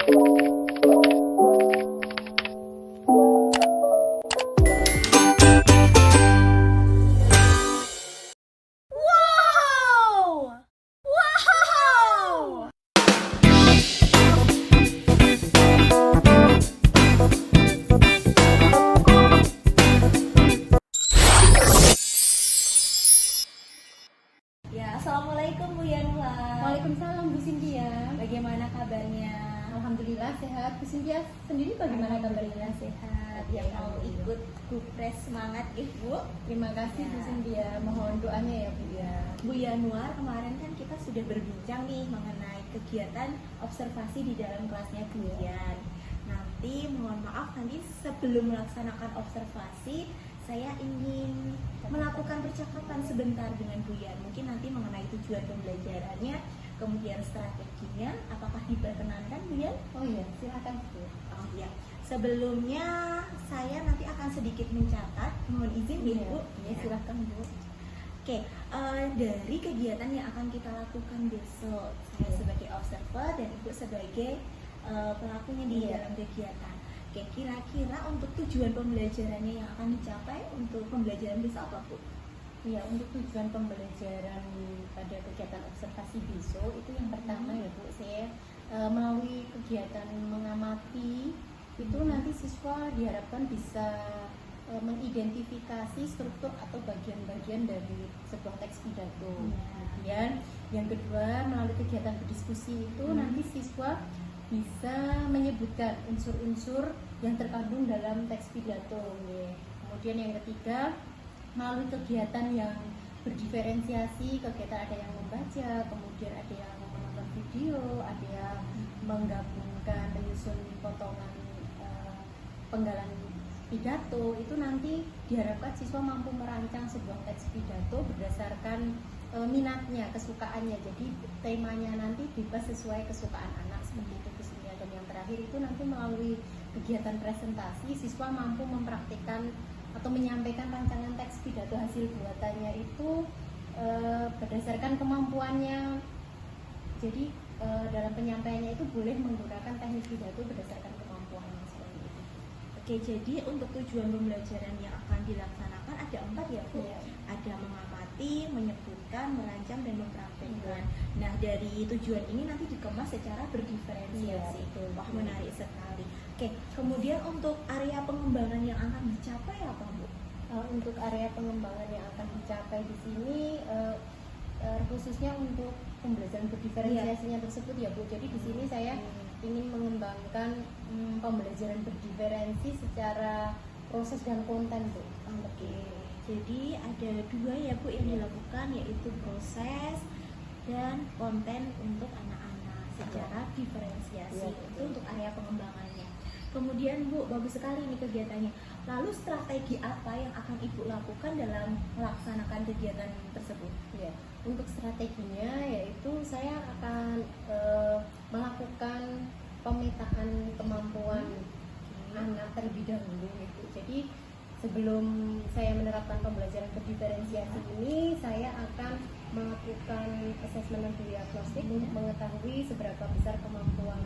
Wow! Wow! Ya, assalamualaikum Bu Yanwar. Waalaikumsalam Bu Cynthia. Bagaimana kabarnya? Alhamdulillah sehat. Bu Cynthia sendiri bagaimana kabarnya? Sehat. Ya, Yang mau alhamdulillah. ikut Kupres semangat Bu. Terima kasih Ya. Bu Cynthia. Mohon doanya ya Bu ya. Bu Yanwar, kemarin kan kita sudah berbincang nih mengenai kegiatan observasi di dalam kelasnya Bu Yan. Nanti mohon maaf nanti sebelum melaksanakan observasi saya ingin melakukan percakapan sebentar dengan Bu Yan. Mungkin nanti mengenai tujuan pembelajarannya, kemudian strateginya. Apakah diperkenankan Bu Yan? Oh iya, silakan Bu. Oh ya. Sebelumnya saya nanti akan sedikit mencatat. Mohon izin ya Bu. Ya, silakan Bu. Oke, dari kegiatan yang akan kita lakukan besok, saya sebagai observer dan Ibu sebagai pelakunya di dalam kegiatan. Oke, kira-kira untuk tujuan pembelajarannya yang akan dicapai untuk pembelajaran besok apa Bu? Iya, untuk tujuan pembelajaran pada kegiatan observasi besok itu yang pertama ya Bu, saya melalui kegiatan mengamati itu nanti siswa diharapkan bisa mengidentifikasi struktur atau bagian-bagian dari sebuah teks pidato. Kemudian yang kedua melalui kegiatan berdiskusi itu nanti siswa bisa menyebutkan unsur-unsur yang terkandung dalam teks pidato. Kemudian yang ketiga melalui kegiatan yang berdiferensiasi, kegiatan ada yang membaca, kemudian ada yang menonton video, ada yang menggabungkan menyusun potongan penggalan pidato. Itu nanti diharapkan siswa mampu merancang sebuah teks pidato berdasarkan minatnya, kesukaannya. Jadi temanya nanti bebas sesuai kesukaan anak seperti itu. Dan yang terakhir itu nanti melalui kegiatan presentasi siswa mampu mempraktikkan atau menyampaikan rancangan teks pidato hasil buatannya itu berdasarkan kemampuannya. Jadi dalam penyampaiannya itu boleh menggunakan teknik pidato berdasarkan kemampuannya seperti itu. Oke, jadi untuk tujuan pembelajaran yang akan dilaksanakan ada 4 ya Bu? Ya. Ada mengamati, menyebutkan, merancang, dan mempraktekkan. Nah, dari tujuan ini nanti dikemas secara berdiferensiasi. Iya, betul. Wah, menarik sekali. Oke, kemudian untuk area pengembangan yang akan dicapai apa Bu? Untuk area pengembangan yang akan dicapai di sini khususnya untuk pembelajaran berdiferensiasinya tersebut ya Bu. Jadi di sini saya ingin mengembangkan pembelajaran berdiferensi secara proses dan konten Bu. Oke, jadi ada 2 ya Bu yang dilakukan, yaitu proses dan konten untuk anak-anak secara diferensiasi. Iya, Itu untuk area pengembangannya. Kemudian Bu, bagus sekali nih kegiatannya. Lalu strategi apa yang akan Ibu lakukan dalam melaksanakan kegiatan tersebut? Ya, untuk strateginya yaitu saya akan melakukan pemetaan kemampuan anak terlebih dahulu gitu. Jadi sebelum saya menerapkan pembelajaran berdiferensiasi ini, saya akan melakukan asesmen dan diagnostik untuk mengetahui seberapa besar kemampuan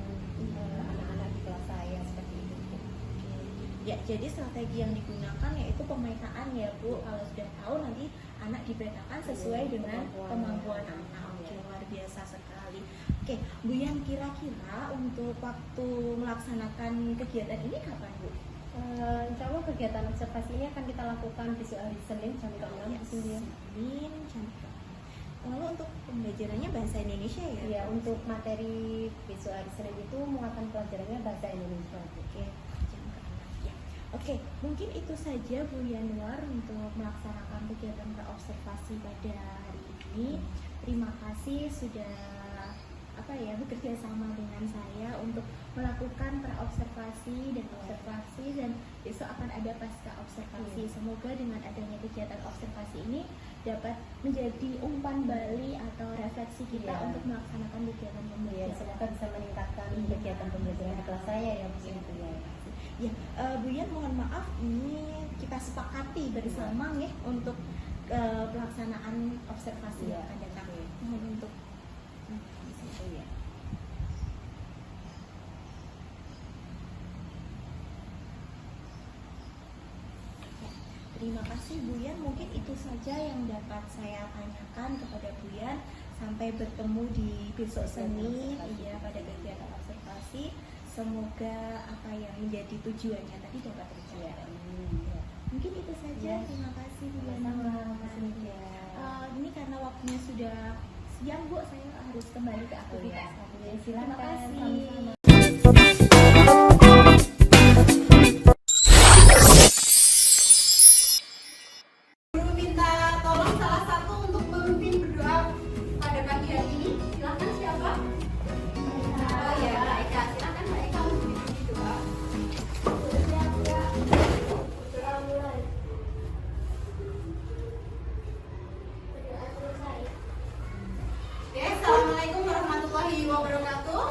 anak-anak di kelas saya seperti itu. Ya, jadi strategi yang digunakan yaitu pemetaan ya Bu. Kalau sudah tahu nanti anak dipetakan sesuai dengan kemampuan anak. Oke, luar biasa sekali. Oke, Bu Yan, kira-kira untuk waktu melaksanakan kegiatan ini kapan Bu? Insya Allah kegiatan observasi ini akan kita lakukan besok hari Senin jam 6 Ya, di sini. Senin jam 6. Lalu untuk pembelajarannya bahasa Indonesia ya? Ya, untuk materi besok hari Senin itu muatan pelajarannya bahasa Indonesia. Oke, jam ke-6 ya. Oke, mungkin itu saja Bu Yanwar untuk melaksanakan kegiatan praobservasi pada hari ini. Terima kasih sudah bekerja sama dengan saya untuk melakukan praobservasi dan observasi, dan besok akan ada pasca observasi. Semoga dengan adanya kegiatan observasi ini dapat menjadi umpan balik atau refleksi kita untuk melaksanakan kegiatan pembelajaran. Semoga bisa meningkatkan kegiatan pembelajaran di kelas saya ya Bu Cynthia. Ya, Bu Yan, mohon maaf ini kita sepakati bersama ya untuk pelaksanaan observasi yang akan datang. Mohon untuk terima kasih Bu Yan. Mungkin itu saja yang dapat saya tanyakan kepada Bu Yan. Sampai bertemu di besok seni ya pada kegiatan observasi. Semoga apa yang menjadi tujuannya tadi dapat tercapai. Mungkin itu saja. Terima kasih Bu Yan. Ini karena waktunya sudah siang Bu, saya harus kembali ke aktivitas. Terima kasih. Assalamualaikum warahmatullahi wabarakatuh.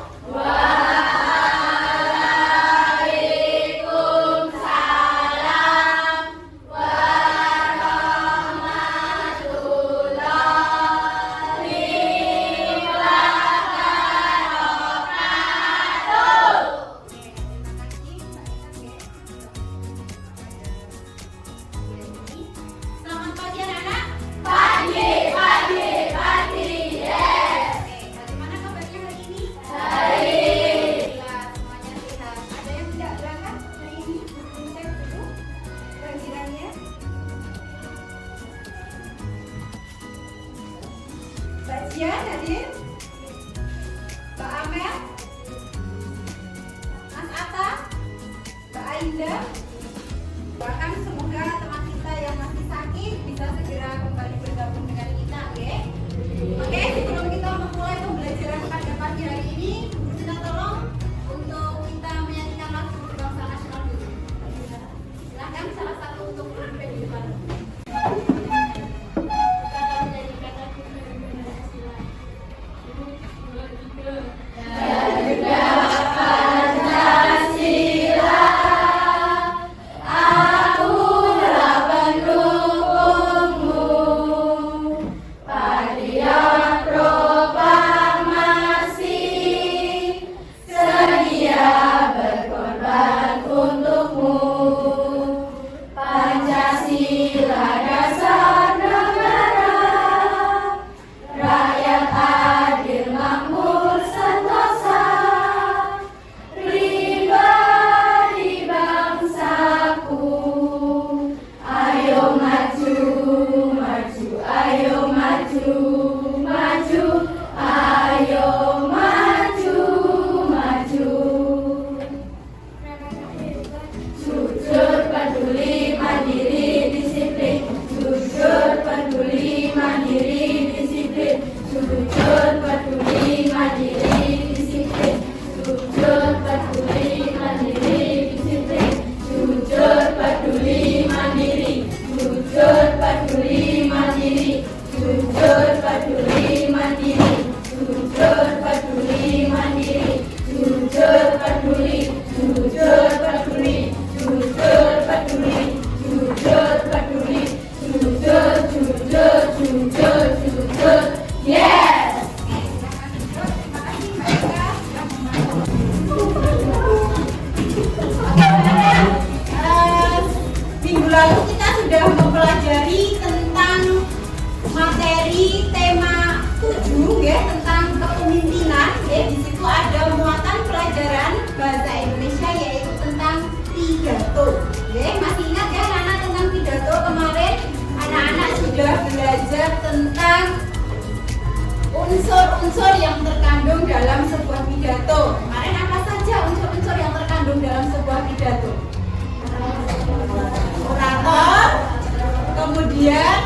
Selamat pagi anak-anak. Pagi. Bagaimana kabarnya hari ini? Baik. Semuanya sehat. Ada yang tidak berangkat hari ini? Cek dulu panggilannya. Mbak Jian hadir. Mbak Amel. Mas Atta. Mbak Ainda. Bahkan semoga teman kita yang masih sakit bisa segera kembali bergabung dengan kita, oke? Oke, sebelum kita memulai pembelajaran pada pagi hari ini, kita tolong untuk kita menyanyikan lagu berbangsa nasional dulu. Silahkan salah satu untuk berada di depan. Kita akan menyanyikan lagu berbangsa nasional. Minggu lalu kita sudah mempelajari tentang materi tema 7 ya, tentang kepemimpinan ya. Di situ ada muatan pelajaran bahasa Indonesia yaitu tentang pidato. Ya, masih ingat ya anak-anak tentang pidato kemarin? Anak-anak sudah belajar tentang unsur-unsur yang terkandung dalam sebuah pidato. Kemarin apa saja unsur-unsur yang terkandung dalam sebuah pidato? Orator, kemudian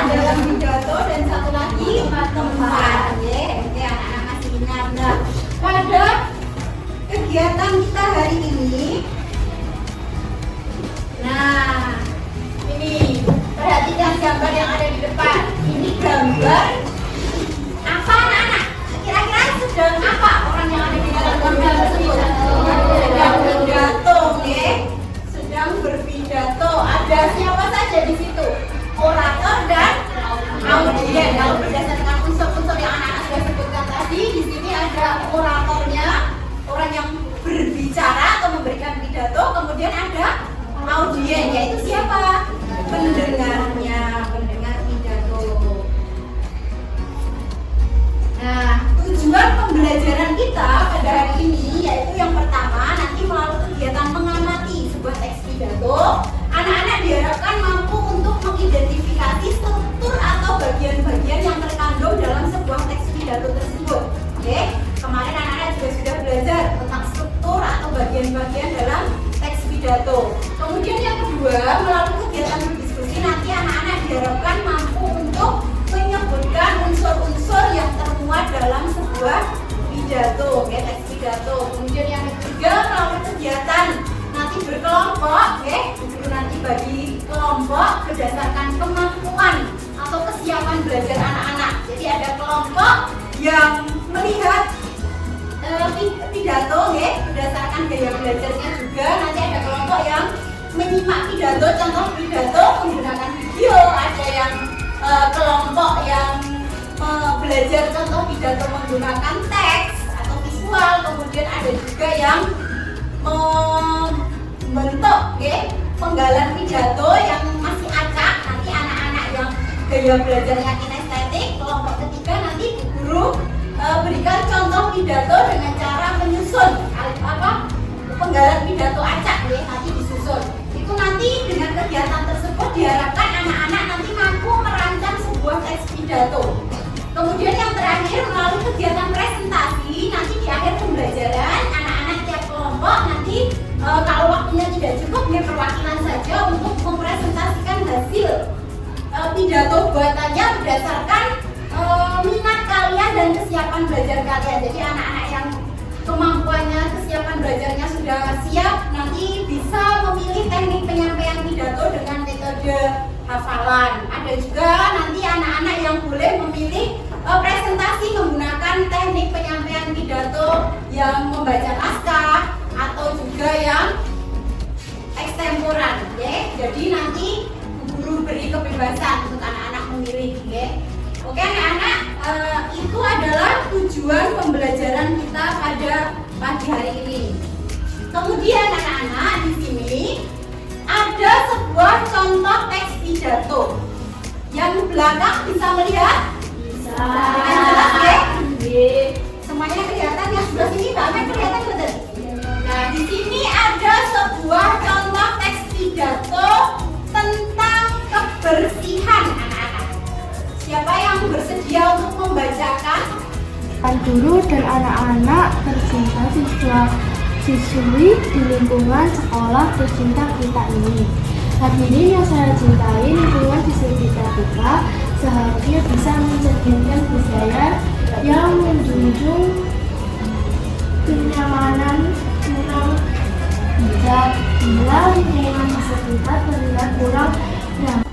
dalam pidato, dan satu lagi tempat. Oke, anak-anak masih ingat. Nah, pada kegiatan kita hari ini, nah ini perhatikan gambar yang ada di depan. Ini gambar apa anak-anak? Kira-kira sedang apa orang yang ada di dalam gambar tersebut? Sedang berpidato, sedang berpidato. Ada siapa saja di situ? Orator dan audien. Kalau berdasarkan unsur-unsur yang anak-anak sudah sebutkan tadi, di sini ada oratornya, orang yang berbicara atau memberikan pidato, pembelajaran kita pada hari ini yaitu yang pertama, nanti melalui kegiatan mengamati sebuah teks pidato, anak-anak diharapkan mampu untuk mengidentifikasi struktur atau bagian-bagian yang terkandung dalam sebuah teks pidato tersebut. Oke, kemarin anak-anak juga sudah belajar tentang struktur atau bagian-bagian dalam teks pidato. Kemudian yang kedua, melalui kegiatan berdiskusi nanti anak-anak diharapkan mampu untuk menyebutkan unsur-unsur yang termuat dalam sebuah pidato, oke, teks pidato. Kemudian yang ketiga, melalui kegiatan nanti berkelompok, oke, guru nanti bagi kelompok berdasarkan kemampuan atau kesiapan belajar anak-anak. Jadi ada kelompok yang melihat pidato, oke, berdasarkan gaya belajarnya juga. Nanti ada kelompok yang menyimak pidato, contoh pidato menggunakan video. Ada yang kelompok yang belajar contoh pidato menggunakan teks atau visual. Kemudian ada juga yang membentuk, penggalan pidato yang masih acak. Nanti anak-anak yang gaya belajarnya kinestetik. Kelompok ketiga nanti guru berikan contoh pidato dengan cara menyusun penggalan pidato acak, nanti disusun. Itu nanti dengan kegiatan tersebut diharapkan anak-anak nanti mampu merancang sebuah teks pidato. Kemudian yang terakhir, melalui kegiatan presentasi, nanti di akhir pembelajaran anak-anak tiap kelompok nanti kalau waktunya tidak cukup, perwakilan saja untuk mempresentasikan hasil pidato buatannya berdasarkan minat kalian dan kesiapan belajar kalian. Jadi anak-anak yang kemampuannya, kesiapan belajarnya sudah siap, nanti bisa memilih teknik penyampaian pidato dengan metode hafalan. Ada juga nanti anak-anak yang boleh memilih presentasi menggunakan teknik penyampaian pidato yang membaca naskah atau juga yang ekstemporan, Jadi nanti guru beri kebebasan untuk anak-anak memilih, Oke anak-anak, itu adalah tujuan pembelajaran kita pada pagi hari ini. Kemudian anak-anak, di sini ada sebuah contoh teks pidato. Yang belakang bisa melihat? Bisa. Dengan jelas, semuanya kelihatan. Yang sebelah sini Mbak kelihatan betul? Nah, di sini ada sebuah contoh teks pidato tentang kebersihan anak-anak. Siapa yang bersedia untuk membacakan? Guru dan anak-anak tercinta siswa-siswi di lingkungan sekolah tercinta kita ini. Hadirin yang saya cintai, lingkungan di sekitar kita seharusnya bisa mencerminkan budaya yang menjunjung kenyamanan kurang bijak. Bila lingkungan di sekitar terlihat kurang nyaman,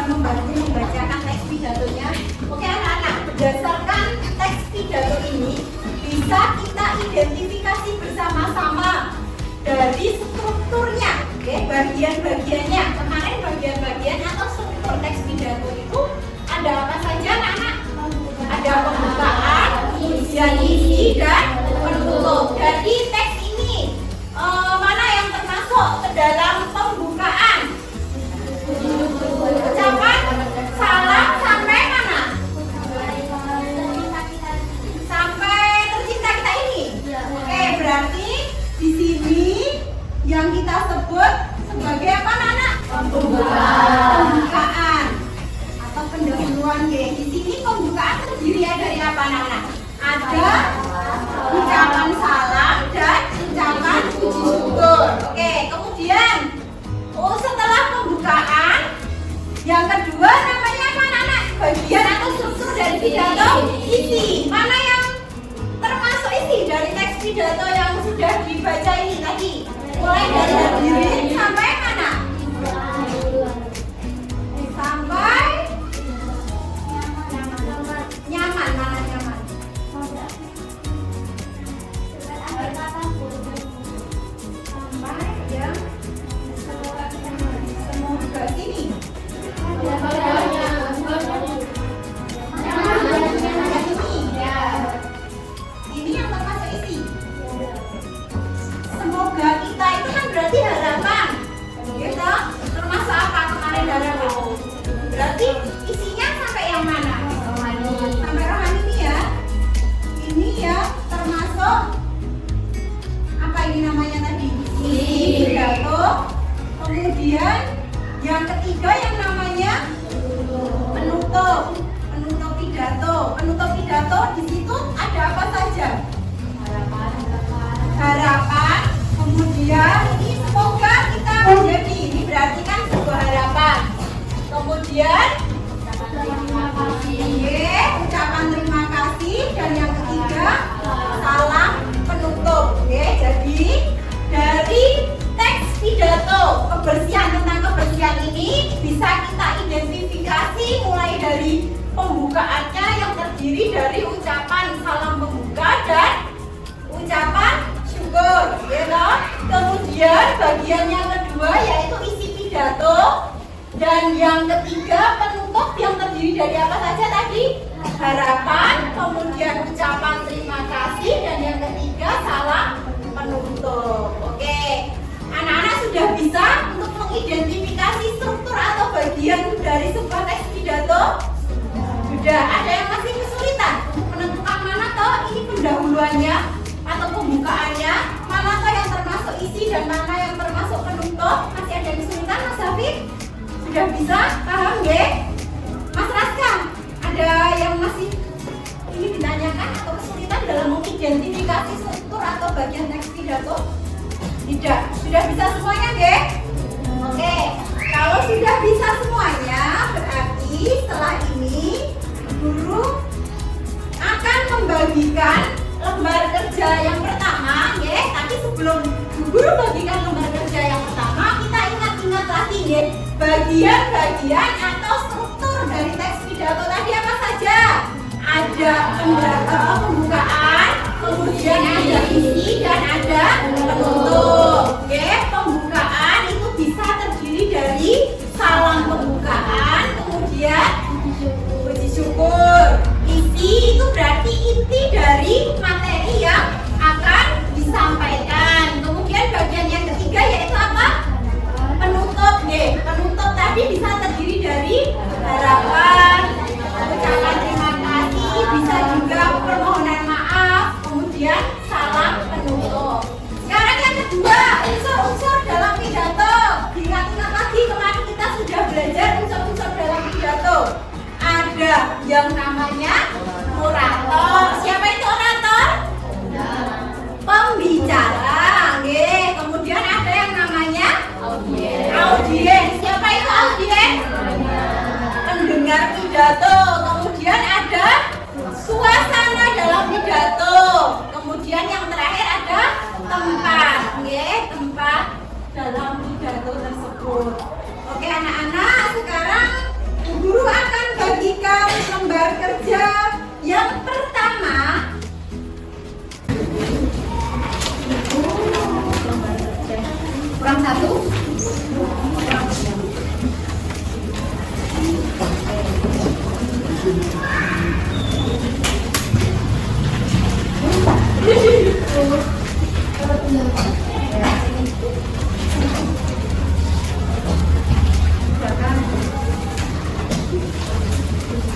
membantu membacakan teks pidatonya. Oke anak-anak, berdasarkan teks pidato ini bisa kita identifikasi bersama-sama dari strukturnya, bagian-bagiannya. Kemarin bagian-bagian atau struktur teks pidato itu ada apa saja anak-anak? Ada pembukaan, kemudian isi dan penutup. Jadi teks ini mana yang termasuk ke dalam pembukaan? Ucapan salam sampai mana? Sampai tercinta kita ini. Oke, berarti di sini yang kita sebut sebagai apa, anak? Pembukaan atau pendahuluan. Di sini pembukaan terdiri dari apa, anak? Ada ucapan salam dan ucapan puji syukur. Oke, kemudian setelah pembukaan, yang kedua namanya apa, anak? Bagian atau struktur dari pidato isi. Mana yang termasuk isi dari teks pidato yang sudah dibaca ini tadi? Mulai dari hadirin sampai mana? Sampai nyaman. Mana nyaman? Sampai yang semoga sini. Ya, Penutup pidato di situ ada apa saja? Harapan. Kemudian ini semoga kita menjadi. Ini berarti kan sebuah harapan. Kemudian ucapan terima kasih. Dan yang ketiga salam penutup. Jadi dari teks pidato tentang kebersihan ini bisa kita identifikasi mulai dari pembukaannya yang terdiri dari ucapan salam pembuka dan ucapan syukur, Kemudian bagian yang kedua yaitu isi pidato, dan yang ketiga penutup yang terdiri dari apa saja tadi? Harapan, kemudian ucapan terima kasih, dan yang ketiga salam penutup. Oke, anak-anak sudah bisa untuk mengidentifikasi struktur atau bagian dari sebuah teks pidato? Sudah. Ada yang masih kesulitan untuk menentukan mana toh ini pendahuluannya atau pembukaannya, mana toh yang termasuk isi dan mana yang termasuk penutup? Masih ada yang kesulitan, Mas Hafid? Sudah bisa paham nggih? Mas Raska, ada yang masih ini ditanyakan atau kesulitan dalam mengidentifikasi struktur atau bagian teks pidato? Tidak. Sudah bisa semuanya nggih? Oke. Kalau sudah bisa semuanya, berarti setelah ini guru akan membagikan lembar kerja yang pertama, ya. Tapi sebelum guru bagikan lembar kerja yang pertama, kita ingat-ingat lagi, ya. Bagian-bagian atau struktur dari teks pidato tadi apa saja? Ada pembukaan, kemudian ada isi dan ada penutup. Oke, pembukaan itu bisa terdiri dari salam pembukaan, kemudian puji syukur. Isi itu berarti inti dari materi yang akan disampaikan. Kemudian bagian yang ketiga yaitu apa? Penutup. Penutup tadi bisa terdiri dari harapan, ucapan terima kasih, bisa juga permohonan maaf, kemudian salam penutup. Sekarang yang kedua, unsur-unsur dalam pidato. Ingat-ingat lagi kemarin kita sudah belajar unsur-unsur dalam pidato. Ada yang namanya orator. Siapa itu orator? Pembicara. Kemudian ada yang namanya audiens. Siapa itu audiens? Pendengar pidato. Kemudian ada suasana dalam pidato. Kemudian yang terakhir ada tempat. Tempat dalam pidato tersebut. Oke anak-anak, sekarang guru akan bagikan lembar kerja yang pertama. Kurang satu.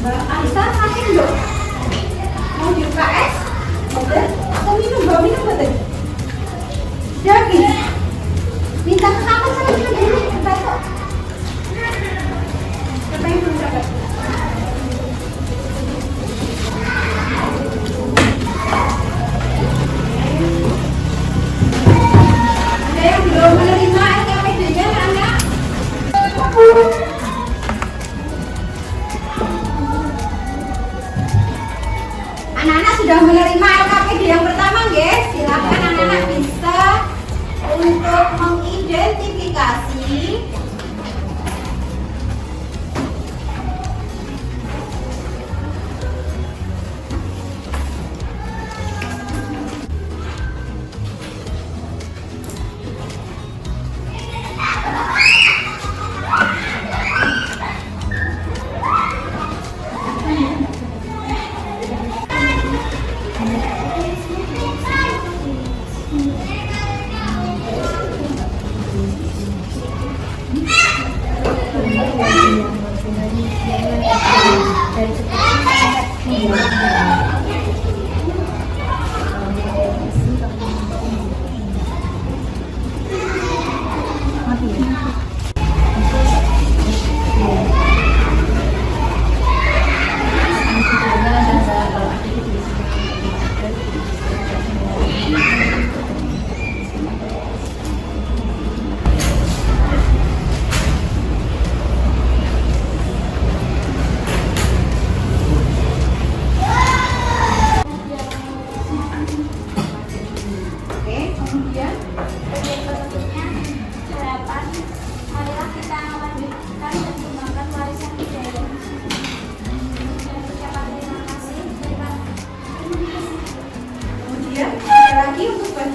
Mbak Alisa sakit dong? Mau di UKS? Betul? Atau minum? Bawa minum betul? Jadi minta ke kamu saya minum ini betul? Siapa yang belum dapat? Ada yang belum menerima LKPD-nya anak? Anak-anak sudah menerima LKPD yang pertama, guys. Silakan anak-anak bisa untuk mengidentifikasi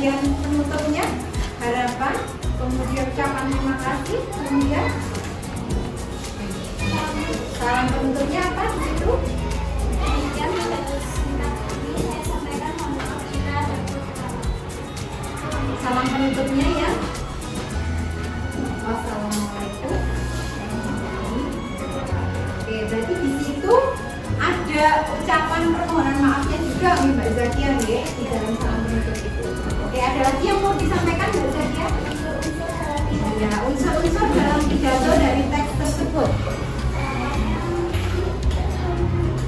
bagian penutupnya harapan, kemudian ucapan terima kasih, kemudian salam penutupnya apa di situ? Kemudian harus minta ini saya sampaikan mohon maaf bila ada kekurangan. Salam penutupnya ya. Wassalamualaikum. Oke, berarti di situ ada ucapan permohonan maafnya juga Mbak Zakia ya di dalam salam penutup itu. Oke, ada lagi yang mau disampaikan Mbak Zakia? Ya, unsur-unsur dalam pidato dari teks tersebut.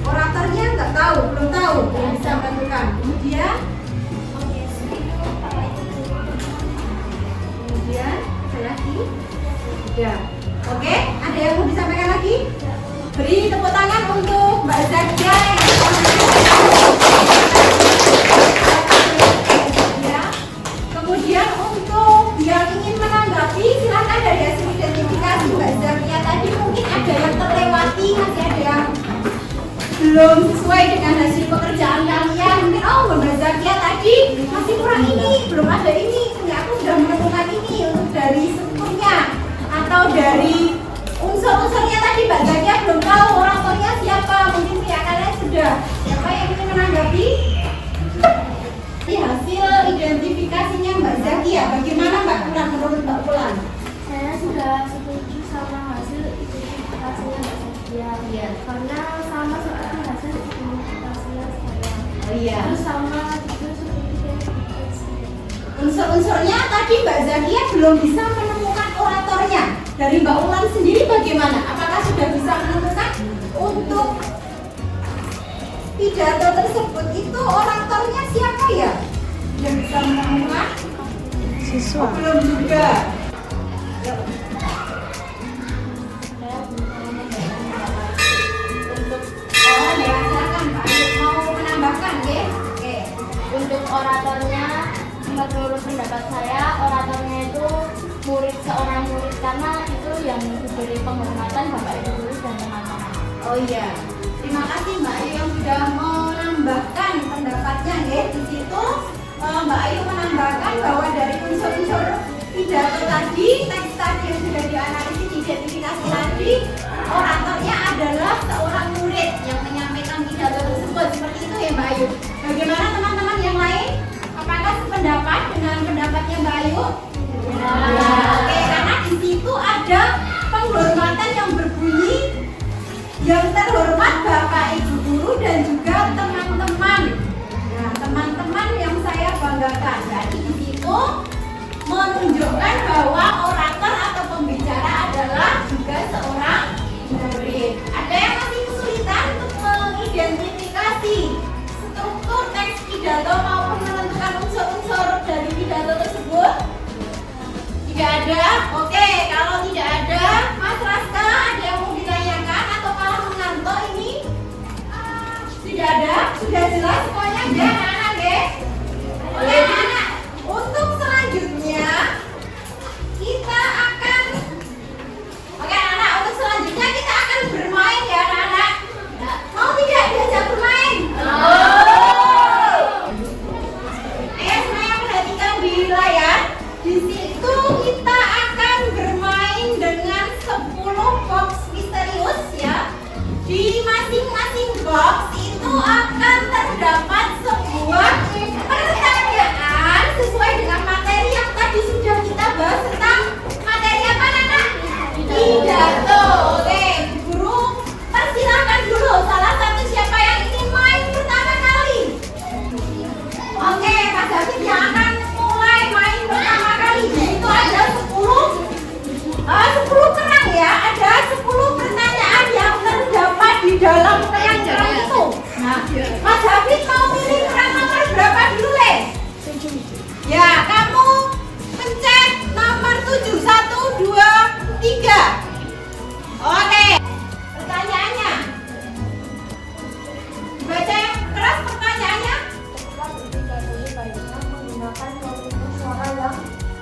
Oratornya nggak tahu, belum bisa menentukan. Kemudian ada lagi? Ya. Oke, ada yang mau disampaikan lagi? Beri tepuk tangan untuk Mbak Zakia ya. Kemudian untuk yang ingin menanggapi silakan dari hasil identifikasi Mbak Zakia tadi mungkin ada yang terlewati, masih ada yang belum sesuai dengan hasil pekerjaan kalian. Mungkin Mbak Zakia tadi masih kurang ini, belum ada ini. Aku sudah menemukan ini untuk dari strukturnya atau dari unsur-unsurnya tadi Mbak Zakia belum tahu oratornya siapa. Mungkin pihak kalian sudah. Siapa yang ingin menanggapi? Di hasil identifikasinya Mbak Zakia, bagaimana Mbak Ulan menurut Mbak Ulan? Saya sudah setuju sama hasil identifikasinya Mbak Zakia. Iya. Karena sama seperti hasil identifikasinya saya. Oh iya. Terus sama juga seperti identifikasi. Unsur-unsurnya tadi Mbak Zakia belum bisa menemukan oratornya. Dari Mbak Ulan sendiri bagaimana? Apakah sudah bisa menemukan untuk pidato tersebut itu oratornya siapa ya? Yang bisa menemukan? Siswa. Oh, belum juga. Yuk. Untuk ya silakan Pak. Mau menambahkan ya? Oke. Untuk oratornya, menurut pendapat saya, oratornya itu seorang murid karena itu yang diberi penghormatan Bapak Ibu guru dan teman-teman. Oh iya, terima kasih Mbak Ayu yang sudah menambahkan pendapatnya ya. Di situ Mbak Ayu menambahkan bahwa dari unsur-unsur pidato tadi, teks tadi yang sudah dianalisis, identifikasi tadi, oratornya adalah seorang murid yang menyampaikan pidato tersebut. Seperti itu ya Mbak Ayu. Bagaimana teman-teman yang lain? Apakah sependapat dengan pendapatnya Mbak Ayu? Ya, oke, karena di situ ada penghormatan yang berbunyi yang terhormat Bapak Ibu guru dan juga teman-teman. Nah, teman-teman yang saya banggakan. Jadi di situ menunjukkan bahwa orator atau pembicara adalah juga seorang murid. Ada yang masih kesulitan untuk mengidentifikasi struktur teks pidato maupun menentukan unsur-unsur dari pidato tersebut? Tidak ada? Oke, kalau tidak ada, Mas Raska ada yang mau ditanyakan atau malah menganto ini? Tidak ada? Sudah jelas semuanya? Ya, anak-anak ya? Oke, anak-anak. Untuk selanjutnya, kita akan untuk selanjutnya kita akan bermain ya, anak-anak. Mau tidak diajak bermain? Ayo semuanya perhatikan di layar. Di situ kita akan bermain dengan 10 box misterius ya. Di masing-masing box itu akan terdapat sebuah pertanyaan sesuai dengan materi yang tadi sudah kita bahas tentang materi apa Nana? Pidato. Oke, guru persilahkan dulu salah satu siapa yang ingin main pertama kali. Oke, Mas David yang akan mulai main pertama kali. Itu ada 10 kerang ya. Ada 10 pertanyaan yang terdapat di dalam kerang-kerang itu. Nah, Mas David mau pilih kerang nomor berapa dulu, Le? 7. Ya, kamu pencet nomor 7. 1, 2, 3. Oke. Pertanyaannya. Baca yang keras pertanyaannya.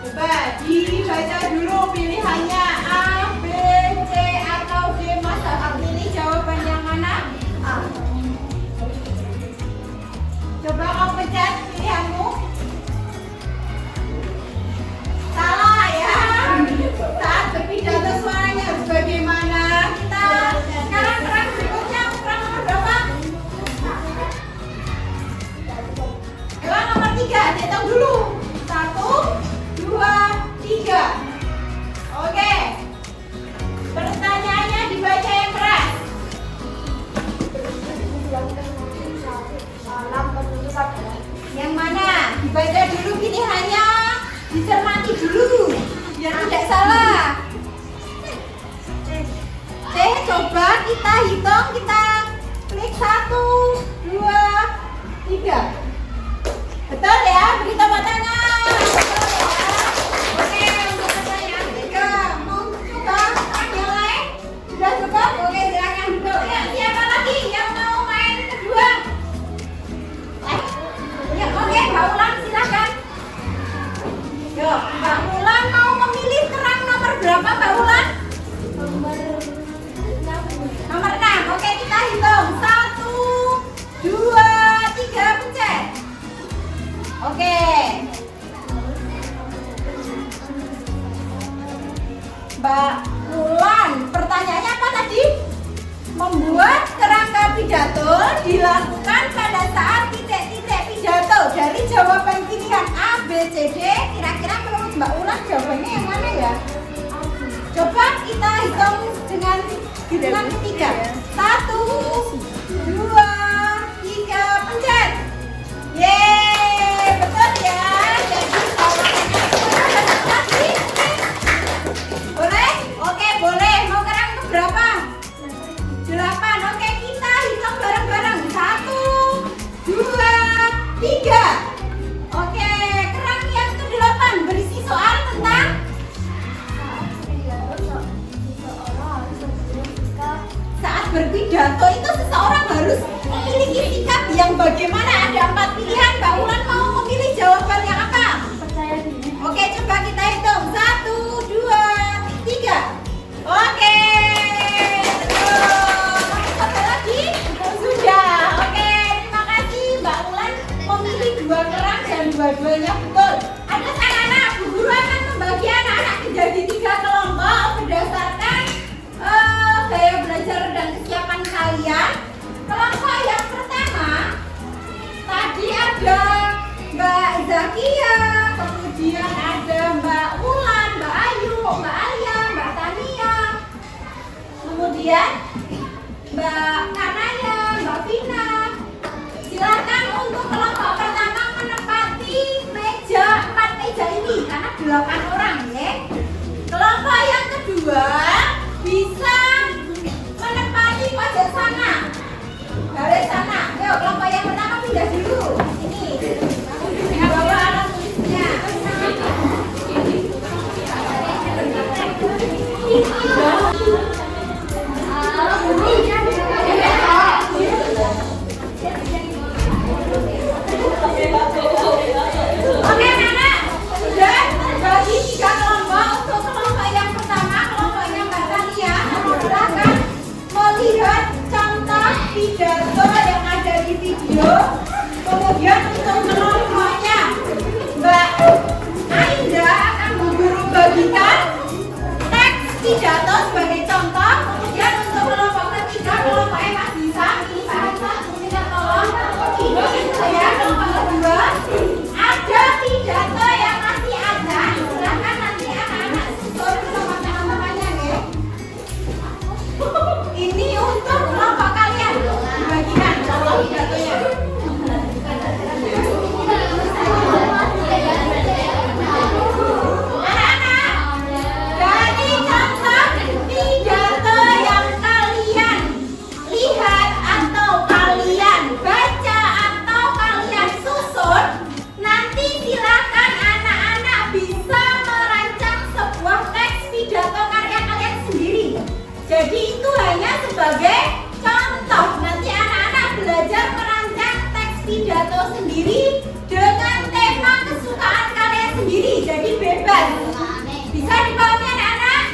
Coba dibaca dulu pilihannya A, B, C, atau D. Mas Dapat pilih jawaban yang mana? A. Coba kau pencet pilihanmu. kita hitung, kita klik 1, 2, 3. Betul ya? Beri tepuk tangan. Betul ya? Oke, untuk pertanyaan yang 3. Mau coba yang lain? Sudah cukup? Oke, silakan duduk. Ya, siapa lagi yang mau main kedua? Ya, oke, Mbak Ulan silakan. Yuk, Mbak Ulan mau memilih kerang nomor berapa, Mbak Ulan? Nomor 6. Oke, kita hitung. 1, 2, 3, pencet. Oke. Mbak Ulan, pertanyaannya apa tadi? Membuat kerangka pidato dilakukan pada saat titik-titik pidato. Dari jawaban pilihan A, B, C, D, kira-kira menurut Mbak Ulan jawabannya yang mana ya? Coba kita hitung dengan hitungan ketiga. 1, 2, 3, pencet. Yeay, betul ya. Jadi jawabannya tadi. Boleh? Oke, boleh. Mau kerang berapa? 8. Oke, kita hitung bareng-bareng. 1, 2, 3. Oke, kerang yang ke-8 berisi soal tentang saat berpidato itu seseorang harus memiliki sikap yang bagaimana. Ada 4 pilihan. Mbak Ulan mau memilih jawaban yang apa? Percaya diri. Oke, coba kita hitung. 1, 2, 3. Oke, betul. Ada lagi? Sudah. Oke, terima kasih Mbak Ulan memilih 2 kerang dan dua-duanya betul. Ada anak-anak, Bu Guru akan membagi anak-anak menjadi 3 kelompok berdasarkan gaya belajar dan kesiapan kalian. Kelompok yang pertama tadi ada Mbak Zakia, kemudian ada Mbak Ulan, Mbak Ayu, Mbak Alia, Mbak Tania, kemudian Mbak Kanaya, Mbak Vina. Silakan untuk kelompok pertama menempati meja 4 meja ini karena 8 orang ya. Kelompok yang kedua bisa menempati pojok sana, garis sana. Yuk, kelompok yang pertama pindah dulu. Ini bawa alat tulisnya. Oke, anak, sudah bagi 3 kelompok. Untuk kelompok yang pertama, kelompoknya Mbak Tania, silakan melihat contoh pidato yang ada di video. Kemudian untuk kelompoknya Mbak Ainda akan Bu Guru bagikan teks pidato sebagai contoh. Kemudian untuk kelompok ketiga, kelompoknya Mas Bisa, ini Pak Hasan, minta tolong. Ini saya kelompok kedua. Ada pidato yang masih ada. Silakan nanti anak-anak susun sama teman-temannya ya. Ini untuk kelompok kalian dibagikan contoh pidatonya. Anak-anak, dari contoh pidato yang kalian lihat atau kalian baca atau kalian susun, nanti silakan anak-anak bisa merancang sebuah teks pidato karya kalian sendiri. Jadi itu hanya sebagai contoh. Nanti anak-anak belajar merancang teks pidato sendiri dengan tema kesukaan kalian sendiri. Jadi bebas. Bisa dipahami anak-anak?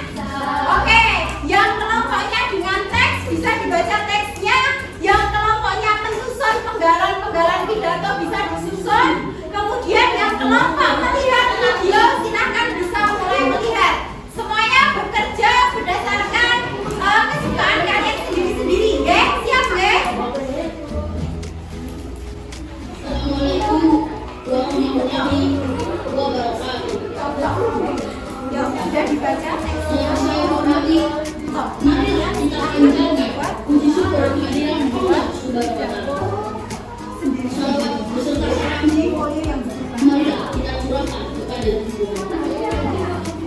Oke, yang kelompoknya dengan teks bisa dibaca teksnya. Yang kelompoknya menyusun penggalan-penggalan pidato bisa disusun. Kemudian yang kelompok melihat video silakan bisa mulai melihat. Semuanya bekerja berdasarkan kesukaan kalian sendiri-sendiri, oke? Siap, oke? Assalamualaikum warahmatullahi wabarakatuh. Yuk, sudah dibaca teksnya. Yang saya hormati, marilah kita panjatkan puji syukur kehadiran Allah Subhanahu wa Ta'ala. Salawat beserta salam, marilah kita curahkan kepada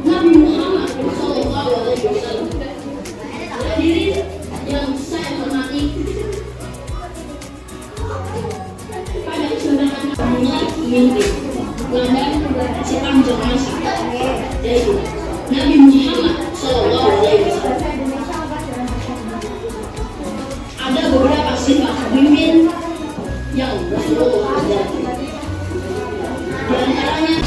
Nabi Muhammad SAW. Hadirin yang mimpi ulama sepanjang masa, yaitu Nabi Muhammad SAW. Ada beberapa sifat pemimpin yang Rasulullah ajarkan. Di antaranya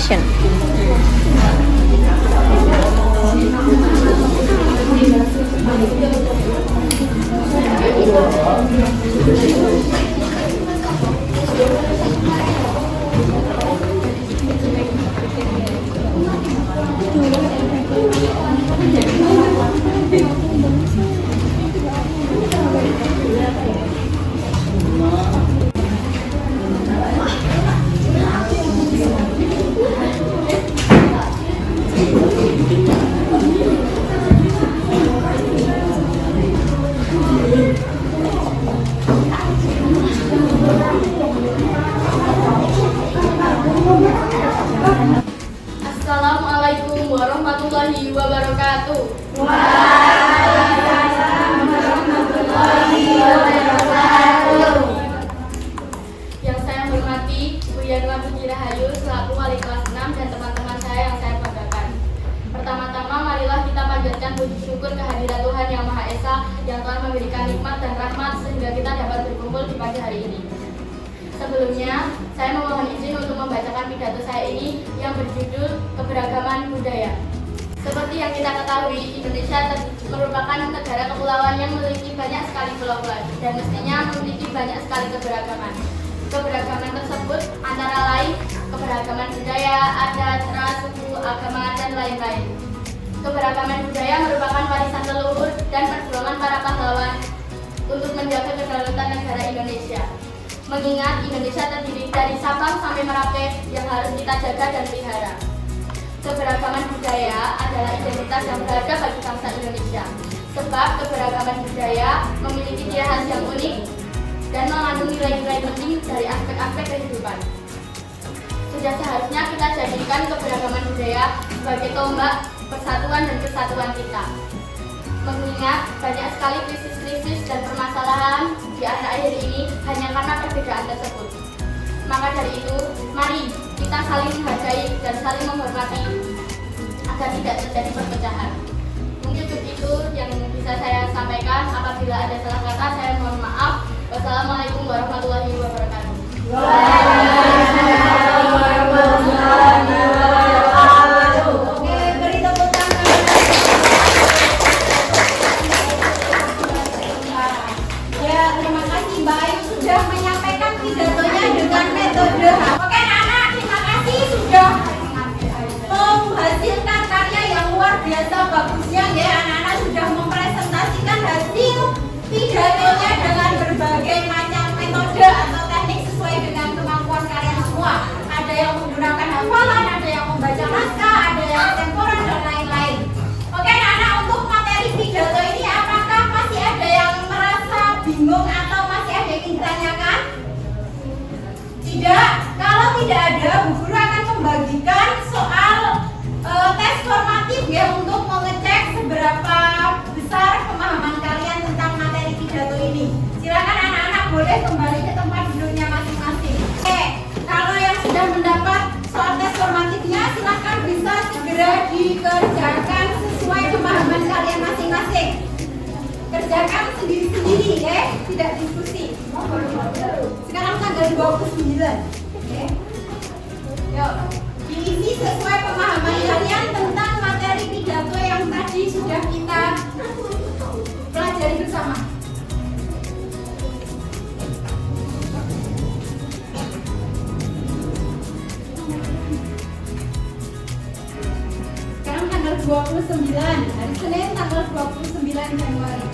Assalamualaikum warahmatullahi wabarakatuh. Yang saya hormati Bu Yanwa Puji Rahayu selaku wali kelas 6 dan teman-teman saya yang saya banggakan. Pertama-tama marilah kita panjatkan puji syukur kehadirat Tuhan Yang Maha Esa yang telah memberikan nikmat dan rahmat sehingga kita dapat berkumpul di pagi hari ini. Sebelumnya, saya memohon izin untuk membacakan pidato saya ini yang berjudul Keberagaman Budaya. Seperti yang kita ketahui, Indonesia merupakan negara kepulauan yang memiliki banyak sekali pulau-pulau dan mestinya memiliki banyak sekali keberagaman. Keberagaman tersebut antara lain keberagaman budaya, adat, ras, suku, agama, dan lain-lain. Keberagaman budaya merupakan warisan leluhur dan perjuangan para pahlawan untuk menjaga kedaulatan negara Indonesia. Mengingat Indonesia terdiri dari Sabang sampai Merauke yang harus kita jaga dan pelihara. Keberagaman budaya adalah identitas yang berharga bagi bangsa Indonesia. Sebab keberagaman budaya memiliki ciri khas yang unik dan mengandung nilai-nilai penting dari aspek-aspek kehidupan. Sudah seharusnya kita jadikan keberagaman budaya sebagai tombak persatuan dan kesatuan kita. Mengingat banyak sekali krisis-krisis dan permasalahan di akhir-akhir ini hanya karena perbedaan tersebut. Maka dari itu, mari kita saling menghargai dan saling menghormati agar tidak terjadi perpecahan. Mungkin begitu yang bisa saya sampaikan. Apabila ada salah kata, saya mohon maaf. Wassalamualaikum warahmatullahi wabarakatuh. Waalaikumsalam warahmatullahi wabarakatuh. Oke, beri tepuk tangan. Ya, terima kasih Mbak Ayu sudah menyampaikan pidatonya dengan metode. Oke anak-anak, terima kasih sudah menghasilkan karya yang luar biasa bagusnya ya. Anak-anak sudah mempresentasikan hasil pidatonya dengan berbagai macam metode atau teknik sesuai dengan kemampuan kalian semua. Ada yang menggunakan hafalan, ada yang membaca naskah, ada yang temporan dan lain-lain. Oke anak-anak, untuk materi pidato ini apakah masih ada yang merasa bingung atau masih ada yang ingin ditanyakan? Tidak. Kalau tidak ada, Bu Guru akan membagikan soal tes formatif ya untuk mengecek seberapa besar pemahaman kalian tentang materi pidato ini. Silakan anak-anak boleh kembali ke tempat duduknya masing-masing. Oke, kalau yang sudah mendapat soal tes formatifnya, silakan bisa segera dikerjakan sesuai pemahaman kalian masing-masing. Kerjakan sendiri-sendiri ya, tidak diskusi. Sekarang tanggal 29. Oke. Yuk, diisi sesuai pemahaman kalian tentang materi pidato yang tadi sudah kita pelajari bersama. Sekarang tanggal 29, hari Senin tanggal 29 Januari.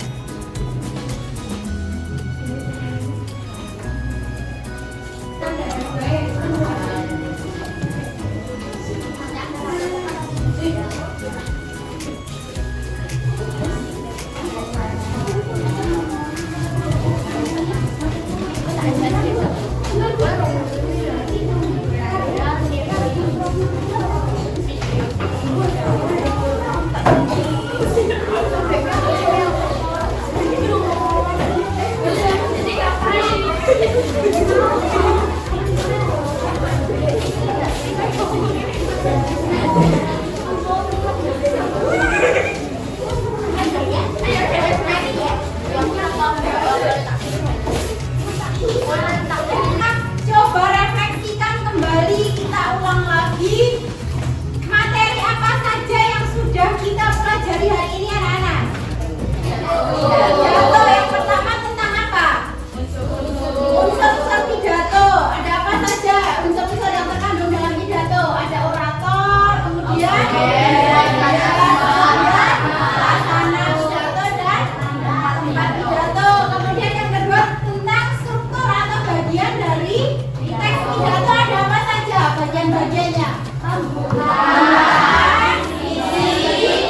di teks pidato ada apa saja bagian-bagiannya? Pembukaan, isi,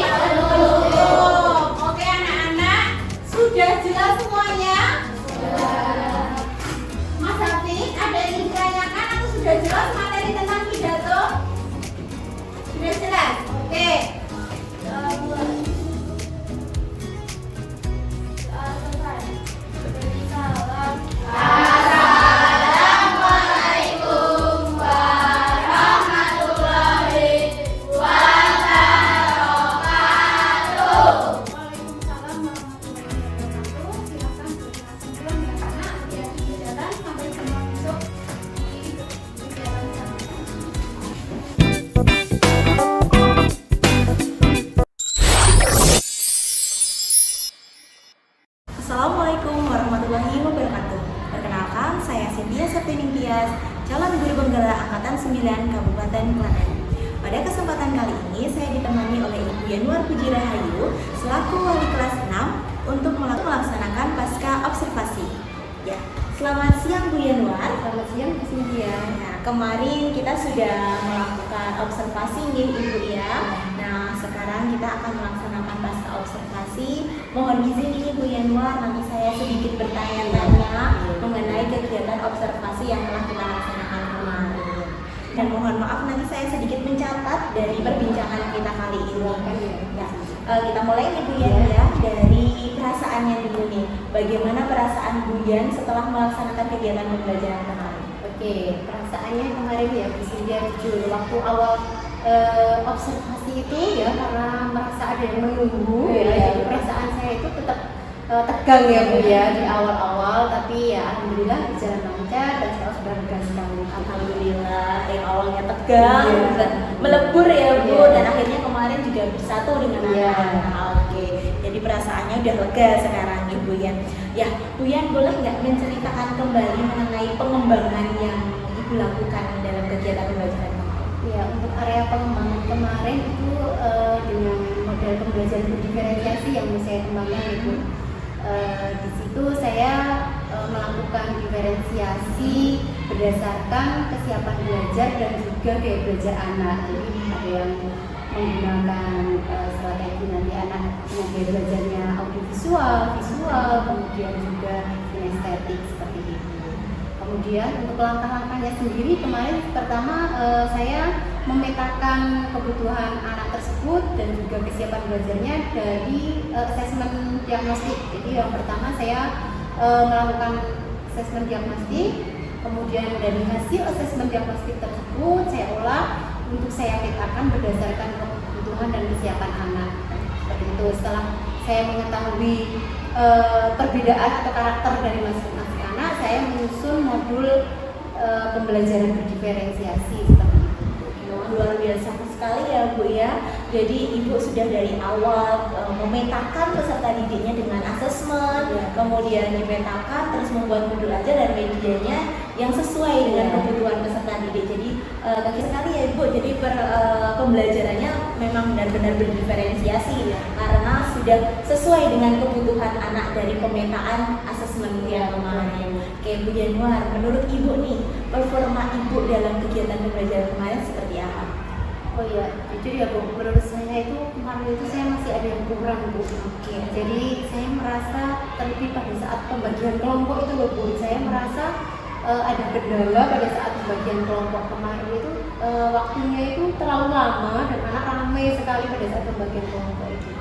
penutup. Oke anak-anak, sudah jelas semuanya? Mas Hafid, ada yang ingin ditanyakan atau sudah jelas materi tentang pidato? Sudah jelas? Oke. Assalamualaikum warahmatullahi wabarakatuh. Waalaikumsalam warahmatullahi wabarakatuh. Silakan berkenalan ya anak, hati-hati di jalan sampai jumpa besok di kegiatan selanjutnya. Assalamualaikum warahmatullahi wabarakatuh. Perkenalkan, saya Cynthia Septining Tias, calon guru penggerak Angkatan 9 Kabupaten Klaten. Pada kesempatan kali ini, saya ditemani oleh Ibu Yanuar Puji Rahayu selaku wali kelas 6 untuk melaksanakan pasca observasi. Ya, selamat siang Bu Yanuar. Selamat siang Bu Cynthia. Nah, kemarin kita sudah melakukan observasi nih Ibu ya. Nah, sekarang kita akan melaksanakan pasca observasi. Mohon izin ini Bu Yanuar, nanti saya sedikit bertanya-tanya mengenai kegiatan observasi yang telah kita laksanakan kemarin. Dan mohon maaf nanti saya sedikit mencatat dari perbincangan kita kali ini. Ya, kita mulai nih Bu Yan ya dari perasaannya dulu nih. Bagaimana perasaan Bu Yan setelah melaksanakan kegiatan pembelajaran kemarin? Oke, perasaannya kemarin ya Bu Cynthia jujur waktu awal observasi itu ya karena merasa ada yang menunggu ya, jadi perasaan saya itu tetap tegang ya Bu ya di awal-awal, tapi ya alhamdulillah berjalan lancar dan saya sudah lega sekali. Alhamdulillah, yang awalnya tegang dan melebur ya Bu, dan akhirnya kemarin juga bersatu dengan anak. Oke, jadi perasaannya udah lega sekarang Ibu Yan. Ya, Bu Yan boleh nggak menceritakan kembali mengenai pengembangan yang Ibu lakukan dalam kegiatan pembelajaran kemarin? Ya, untuk area pengembangan kemarin itu dengan model pembelajaran berdiferensiasi yang saya kembangkan itu di situ saya melakukan diferensiasi berdasarkan kesiapan belajar dan juga gaya belajar anak. Jadi ada yang menggunakan strategi nanti anak dengan gaya belajarnya audiovisual, visual, kemudian juga kinestetik seperti itu. Kemudian untuk langkah-langkahnya sendiri kemarin pertama saya memetakan kebutuhan anak tersebut dan juga kesiapan belajarnya dari asesmen diagnostik. Jadi yang pertama saya melakukan asesmen diagnostik, kemudian dari hasil asesmen diagnostik tersebut saya olah untuk saya petakan berdasarkan kebutuhan dan kesiapan anak. Seperti itu. Setelah saya mengetahui perbedaan atau karakter dari masing-masing anak, saya menyusun modul pembelajaran berdiferensiasi seperti itu. Luar biasa sekali ya Bu ya. Jadi Ibu sudah dari awal memetakan peserta didiknya dengan asesmen, kemudian dipetakan, terus membuat modul ajar dan medianya yang sesuai dengan kebutuhan peserta didik. Jadi kaki sekali ya Ibu. Jadi pembelajarannya memang benar-benar berdiferensiasi karena sudah sesuai dengan kebutuhan anak dari pemetaan asesmen yang kemarin. Oke Bu Yanuar, menurut Ibu nih performa Ibu dalam kegiatan pembelajaran kemarin seperti apa? Oh iya, jujur ya Bu, menurut saya itu kemarin itu saya masih ada yang kurang Bu. Oke. Jadi saya merasa terlebih pada saat pembagian kelompok itu loh Bu, saya merasa ada kendala pada saat pembagian kelompok kemarin itu waktunya itu terlalu lama dan anak ramai sekali pada saat pembagian kelompok itu.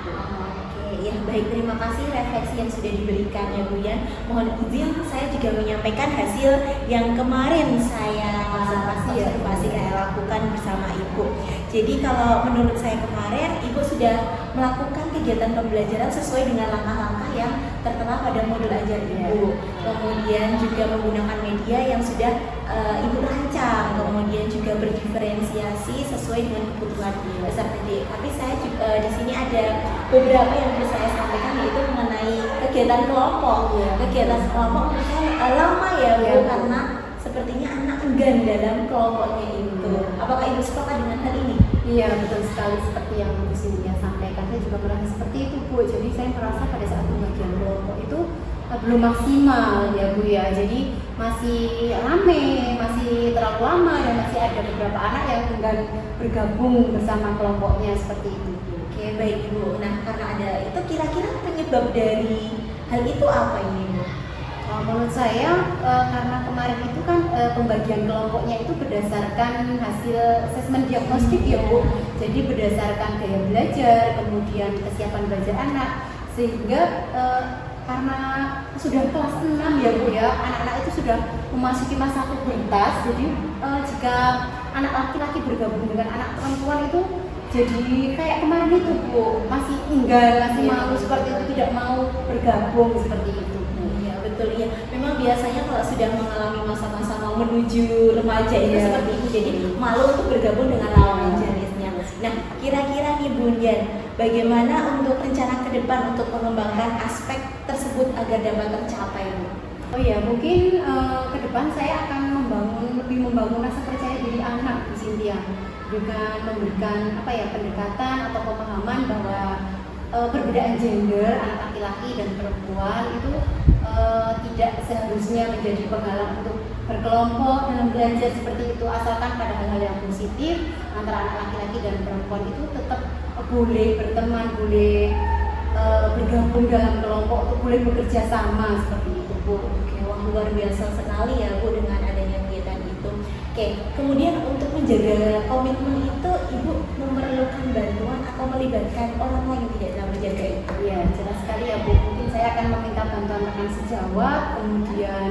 Ya baik, terima kasih refleksi yang sudah diberikan ya Bu Yan. Mohon izin saya juga menyampaikan hasil yang kemarin saya observasi saya lakukan bersama Ibu. Jadi kalau menurut saya kemarin Ibu sudah melakukan kegiatan pembelajaran sesuai dengan langkah-langkah yang tertera pada modul ajar Ibu. Kemudian juga menggunakan media yang sudah Ibu rancang, kemudian juga berdiferensiasi sesuai dengan kebutuhan peserta didik. Tapi saya juga di sini ada beberapa yang perlu saya sampaikan, yaitu mengenai kegiatan kelompok. Kegiatan kelompok menurut saya lama ya Bu, karena sepertinya anak enggan dalam kelompoknya itu. Apakah Ibu sepakat dengan hal ini? Iya, betul sekali seperti yang Bu Cynthia sampaikan. Saya juga merasa seperti itu Bu. Jadi saya merasa pada saat pembagian kelompok itu belum maksimal ya Bu ya. Jadi masih rame, masih terlalu lama dan masih ada beberapa anak yang enggan bergabung bersama kelompoknya seperti itu Bu. Oke, baik Ibu. Nah, karena ada itu kira-kira penyebab dari hal itu apa ini Bu? Menurut saya karena kemarin itu kan pembagian kelompoknya itu berdasarkan hasil asesmen diagnostik ya Bu. Jadi berdasarkan gaya belajar, kemudian kesiapan belajar anak, sehingga karena sudah kelas 6 ya Bu ya, anak-anak itu sudah memasuki masa pubertas. Jadi jika anak laki-laki bergabung dengan anak perempuan itu jadi kayak kemarin itu Bu, masih enggan, masih malu seperti itu, tidak mau bergabung seperti itu. Betul ya, memang biasanya kalau sudah mengalami masa-masa mau menuju remaja itu seperti itu, jadi malu untuk bergabung dengan lawan jenisnya. Nah, kira-kira nih Bunda, bagaimana untuk rencana ke depan untuk mengembangkan aspek tersebut agar dapat tercapai Bu? Oh ya, mungkin ke depan saya akan lebih membangun rasa percaya diri anak Bu Cynthia dengan memberikan pendekatan atau pemahaman bahwa perbedaan gender anak laki-laki dan perempuan itu tidak seharusnya menjadi penghalang untuk berkelompok dalam belajar seperti itu, asalkan pada hal-hal yang positif antara anak laki-laki dan perempuan itu tetap boleh berteman, boleh bergabung dalam kelompok, untuk boleh bekerja sama seperti itu Bu. Oke, wah luar biasa sekali ya Bu dengan adanya kegiatan itu. Oke, kemudian untuk menjaga komitmen itu Ibu memerlukan bantuan atau melibatkan orang lain tidak dalam menjaga itu? Ya, jelas sekali ya Bu. Mungkin saya akan meminta bantuan rekan sejawat, kemudian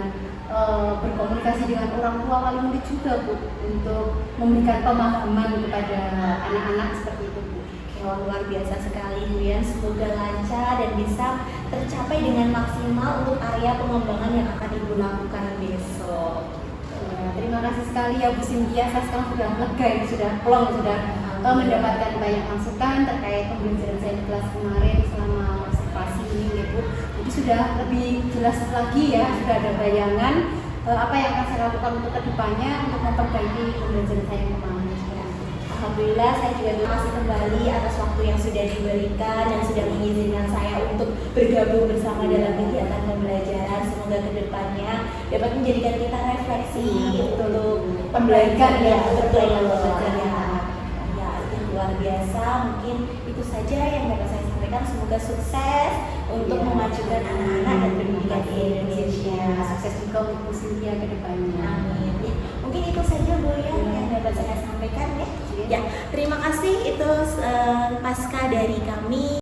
berkomunikasi dengan orang tua wali murid juga Bu, untuk memberikan pemahaman kepada anak-anak seperti itu Bu. Wah, luar biasa sekali Bu ya. Semoga lancar dan bisa tercapai dengan maksimal untuk area pengembangan yang akan Ibu lakukan besok. Ya, terima kasih sekali ya Bu Cynthia. Saya sekarang sudah lega, ini sudah plong, sudah mendapatkan banyak masukan terkait pembelajaran saya di kelas kemarin selama observasi ini ya Bu. Jadi sudah lebih jelas lagi ya, sudah ada bayangan apa yang akan saya lakukan untuk kedepannya untuk memperbaiki pembelajaran saya yang kemarin. Alhamdulillah, saya juga terima kasih kembali atas waktu yang sudah diberikan dan sudah mengizinkan saya untuk bergabung bersama dalam kegiatan pembelajaran. Semoga kedepannya dapat menjadikan kita refleksi untuk pembelajaran ya, betul ya, itu luar biasa. Mungkin itu saja yang dapat saya sampaikan. Semoga sukses untuk memajukan anak-anak dan pendidikan di Indonesia. Sukses juga untuk Bu Cynthia ke depannya. Amin. Ya, mungkin itu saja Bu yang dapat saya sampaikan ya. Ya, terima kasih, itu pasca dari kami.